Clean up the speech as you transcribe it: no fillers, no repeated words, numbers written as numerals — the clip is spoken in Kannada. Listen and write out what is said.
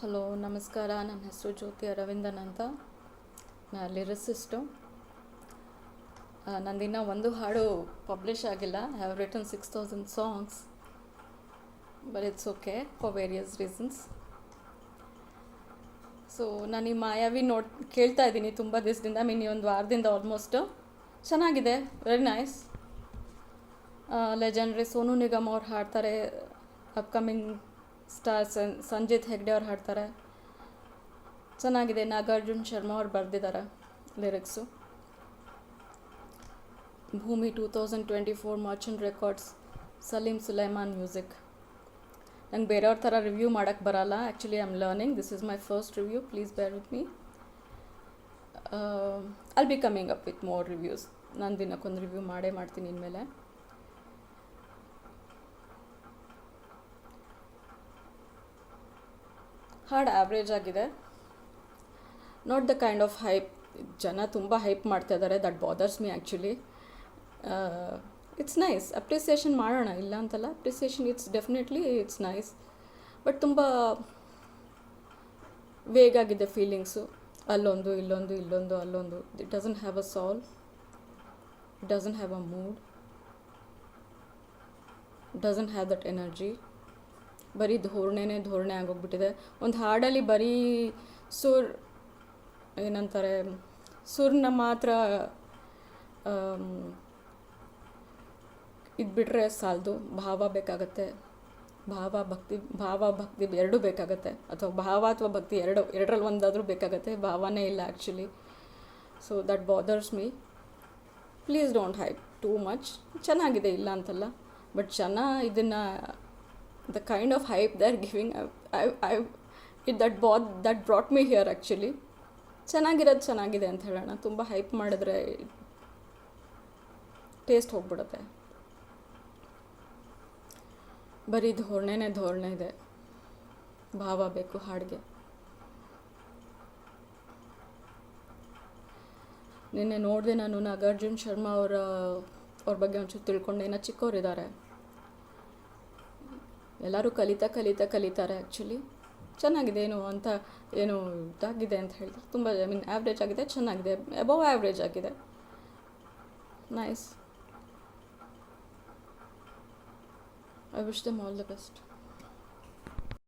ಹಲೋ ನಮಸ್ಕಾರ, ನನ್ನ ಹೆಸರು ಜ್ಯೋತಿ ಅರವಿಂದನ್ ಅಂತ. ನಾನು ಲಿರಿಸಿಸ್ಟು. ನಂದಿನ್ನ ಒಂದು ಹಾಡು ಪಬ್ಲಿಷ್ ಆಗಿಲ್ಲ. I have written 6000 songs, but it's okay for various reasons. So ನಾನು ಈ ಮಾಯಾವಿ ಕೇಳ್ತಾ ಇದ್ದೀನಿ ತುಂಬ ದಿವಸದಿಂದ, ಒಂದು ವಾರದಿಂದ ಆಲ್ಮೋಸ್ಟ್. ಚೆನ್ನಾಗಿದೆ, very nice. Legendary Sonu Nigam ಅವ್ರು ಹಾಡ್ತಾರೆ, ಅಪ್ಕಮಿಂಗ್ ಸ್ಟಾರ್ಸ್ ಸಂಜಿತ್ ಹೆಗ್ಡೆ ಅವ್ರು ಹಾಡ್ತಾರೆ. ಚೆನ್ನಾಗಿದೆ. ನಾಗಾರ್ಜುನ್ ಶರ್ಮಾ ಅವ್ರು ಬರೆದಿದ್ದಾರೆ ಲಿರಿಕ್ಸು. ಭೂಮಿ 2024 ಮರ್ಚೆಂಟ್ ರೆಕಾರ್ಡ್ಸ್, ಸಲೀಂ ಸುಲೈಮಾನ್ ಮ್ಯೂಸಿಕ್. ನಂಗೆ ಬೇರೆಯವ್ರ ಥರ ರಿವ್ಯೂ ಮಾಡೋಕ್ಕೆ ಬರಲ್ಲ. Actually I am learning. This is my first review. Please ಬೇರ್ with me. I'll be coming up with more reviews. ನಾನು ದಿನಕ್ಕೊಂದು ರಿವ್ಯೂ ಮಾಡ್ತೀನಿ ಇನ್ಮೇಲೆ. ಹಾಡು ಆವ್ರೇಜ್ ಆಗಿದೆ. Not the kind of hype. ಜನ ತುಂಬ ಹೈಪ್ ಮಾಡ್ತಾ ಇದ್ದಾರೆ. That bothers me actually. It's nice. Appreciation ಮಾಡೋಣ, ಇಲ್ಲ ಅಂತಲ್ಲ. Appreciation it's nice. ಬಟ್ ತುಂಬ ವೇಗಾಗಿದೆ ಫೀಲಿಂಗ್ಸು. ಅಲ್ಲೊಂದು ಅಲ್ಲೊಂದು. ಇಟ್ ಡಸಂಟ್ ಹ್ಯಾವ್ ಅ ಸಾಲ್. It doesn't have a mood. Doesn't have that energy. ಬರೀ ಧೋರಣೆ ಆಗೋಗ್ಬಿಟ್ಟಿದೆ. ಒಂದು ಹಾಡಲ್ಲಿ ಬರೀ ಸುರ್ನ ಮಾತ್ರ ಇದ್ಬಿಟ್ರೆ ಸಾಲದು. ಭಾವ ಬೇಕಾಗತ್ತೆ. ಭಾವ ಭಕ್ತಿ ಎರಡೂ ಬೇಕಾಗತ್ತೆ. ಅಥವಾ ಭಾವ ಅಥವಾ ಭಕ್ತಿ ಎರಡರಲ್ಲಿ ಒಂದಾದರೂ ಬೇಕಾಗತ್ತೆ. ಭಾವನೇ ಇಲ್ಲ actually. So that bothers me. Please don't hype too much. ಚೆನ್ನಾಗಿದೆ, ಇಲ್ಲ ಅಂತಲ್ಲ. ಬಟ್ ಜನ ಇದನ್ನು the kind of hype they're giving, that brought me here actually. ಚೆನ್ನಾಗಿದೆ ಅಂತ ಹೇಳೋಣ. ತುಂಬ ಹೈಪ್ ಮಾಡಿದ್ರೆ ಟೇಸ್ಟ್ ಹೋಗ್ಬಿಡುತ್ತೆ. ಬರೀ ಧೋರಣೆ ಇದೆ. ಭಾವ ಬೇಕು ಹಾಡಿಗೆ. ನಿನ್ನೆ ನೋಡಿದೆ ನಾನು, ನಾಗಾರ್ಜುನ್ ಶರ್ಮಾ ಅವ್ರ ಬಗ್ಗೆ ಒಂಚೂರು ತಿಳ್ಕೊಂಡೆ. ಏನೋ ಚಿಕ್ಕವರಿದ್ದಾರೆ, ಎಲ್ಲರೂ ಕಲಿತಾರೆ ಆ್ಯಕ್ಚುಲಿ. ಚೆನ್ನಾಗಿದೆ. ಏನು ಇದಾಗಿದೆ ಅಂತ ಹೇಳಿದ್ರೆ ತುಂಬ ಆ್ಯಾವ್ರೇಜ್ ಆಗಿದೆ. ಚೆನ್ನಾಗಿದೆ, ಅಬೌವ್ ಆ್ಯಾವ್ರೇಜ್ ಆಗಿದೆ. Nice. I wish them all the best.